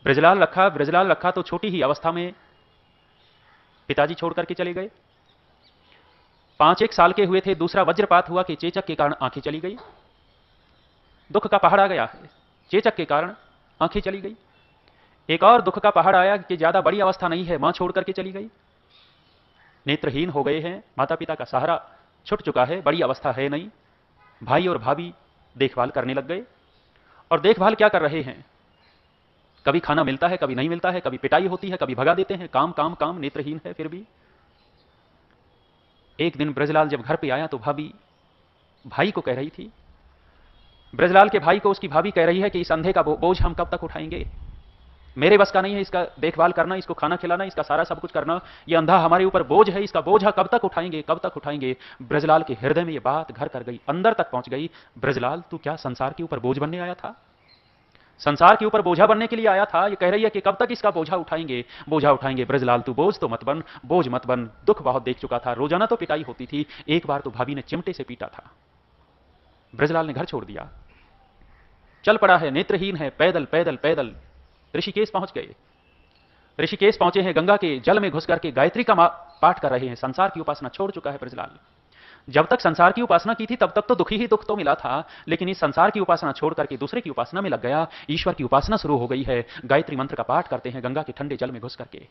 ब्रजलाल रखा तो छोटी ही अवस्था में पिताजी छोड़ करके चले गए। 5-1 साल के हुए थे, दूसरा वज्रपात हुआ कि चेचक के कारण आंखें चली गई। दुख का पहाड़ आ गया है, चेचक के कारण आंखें चली गई। एक और दुख का पहाड़ आया कि ज्यादा बड़ी अवस्था नहीं है, मां छोड़ करके चली गई, नेत्रहीन हो गए हैं, माता पिता का सहारा छूट चुका है, बड़ी अवस्था है नहीं। भाई और भाभी देखभाल करने लग गए। और देखभाल क्या कर रहे हैं, कभी खाना मिलता है, कभी नहीं मिलता है, कभी पिटाई होती है, कभी भगा देते हैं, काम काम काम, नेत्रहीन है फिर भी। एक दिन ब्रजलाल जब घर पे आया तो भाभी भाई को कह रही थी, ब्रजलाल के भाई को उसकी भाभी कह रही है कि इस अंधे का बोझ हम कब तक उठाएंगे, मेरे बस का नहीं है इसका देखभाल करना, इसको खाना खिलाना, इसका सारा सब कुछ करना, ये अंधा हमारे ऊपर बोझ है, इसका बोझ कब तक उठाएंगे, कब तक उठाएंगे। ब्रजलाल के हृदय में ये बात घर कर गई, अंदर तक पहुंच गई। ब्रजलाल तू क्या संसार के ऊपर बोझ बनने आया था, संसार के ऊपर बोझा बनने के लिए आया था। ये कह रही है कि कब तक इसका बोझा उठाएंगे, बोझा उठाएंगे। ब्रजलाल तू बोझ तो मत बन, बोझ मत बन। दुख बहुत देख चुका था, रोजाना तो पिटाई होती थी, एक बार तो भाभी ने चिमटे से पीटा था। ब्रजलाल ने घर छोड़ दिया, चल पड़ा है, नेत्रहीन है, पैदल पैदल पैदल ऋषिकेश पहुंच गए। ऋषिकेश पहुंचे हैं, गंगा के जल में घुस करके गायत्री का पाठ कर रहे हैं। संसार की उपासना छोड़ चुका है ब्रजलाल। जब तक संसार की उपासना की थी तब तक तो दुखी ही दुख तो मिला था, लेकिन इस संसार की उपासना छोड़ करके दूसरे की उपासना में लग गया। ईश्वर की उपासना शुरू हो गई है, गायत्री मंत्र का पाठ करते हैं गंगा के ठंडे जल में घुस करके।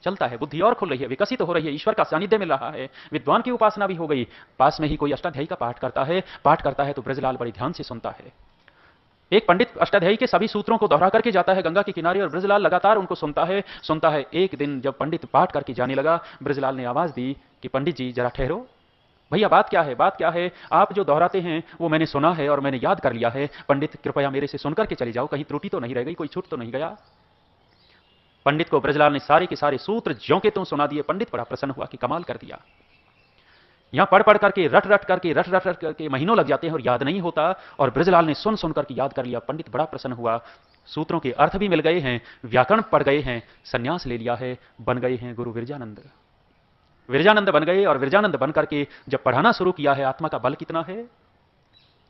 चलता है, बुद्धि और खुल रही है, विकसित हो रही है, ईश्वर का सानिध्य मिल रहा है, विद्वान की उपासना भी हो गई। पास में ही कोई अष्टाध्यायी का पाठ करता है तो ब्रजलाल बड़े ध्यान से सुनता है। एक पंडित अष्टाध्यायी के सभी सूत्रों को दोहरा करके जाता है गंगा के किनारे, और ब्रजलाल लगातार उनको सुनता है। एक दिन जब पंडित पाठ करके जाने लगा, ब्रजलाल ने आवाज दी कि पंडित जी जरा ठहरो, भैया बात क्या है, बात क्या है, आप जो दोहराते हैं वो मैंने सुना है और मैंने याद कर लिया है, पंडित कृपया मेरे से सुनकर के चले जाओ, कहीं त्रुटि तो नहीं रह गई, कोई छूट तो नहीं गया। पंडित को ब्रजलाल ने सारे के सारे सूत्र ज्यों के त्यों सुना दिए। पंडित बड़ा प्रसन्न हुआ कि कमाल कर दिया। यहां पढ़ पढ़ करके रट रट करके महीनों लग जाते हैं और याद नहीं होता, और ब्रजलाल ने सुन सुन करके याद कर लिया। पंडित बड़ा प्रसन्न हुआ, सूत्रों के अर्थ भी मिल गए हैं, व्याकरण पढ़ गए हैं, सन्यास ले लिया है, बन गए हैं गुरु विरजानंद। विरजानंद बन गए, और विरजानंद बन करके जब पढ़ाना शुरू किया है, आत्मा का बल कितना है।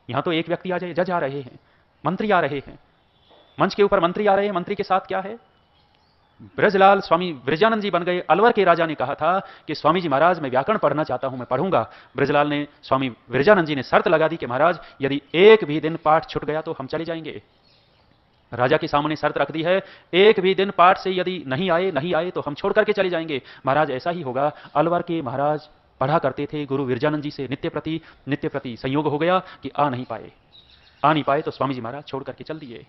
यहां तो एक व्यक्ति आ जाए, जज आ रहे हैं, मंत्री आ रहे हैं, मंच के ऊपर मंत्री आ रहे हैं, मंत्री के साथ क्या है, ब्रजलाल स्वामी विरजानंद जी बन गए। अलवर के राजा ने कहा था कि स्वामी जी महाराज मैं व्याकरण पढ़ना चाहता हूं, मैं पढ़ूंगा। ब्रजलाल ने, स्वामी विरजानंद जी ने शर्त लगा दी कि महाराज यदि एक भी दिन पाठ छूट गया तो हम चले जाएंगे। राजा के सामने शर्त रख दी है, एक भी दिन पाठ से यदि नहीं आए तो हम छोड़ करके चले जाएंगे। महाराज ऐसा ही होगा। अलवर के महाराज पढ़ा करते थे, गुरु विरजानंद जी से नित्य प्रति संयोग हो गया कि आ नहीं पाए तो स्वामी जी महाराज छोड़ करके चल दिए।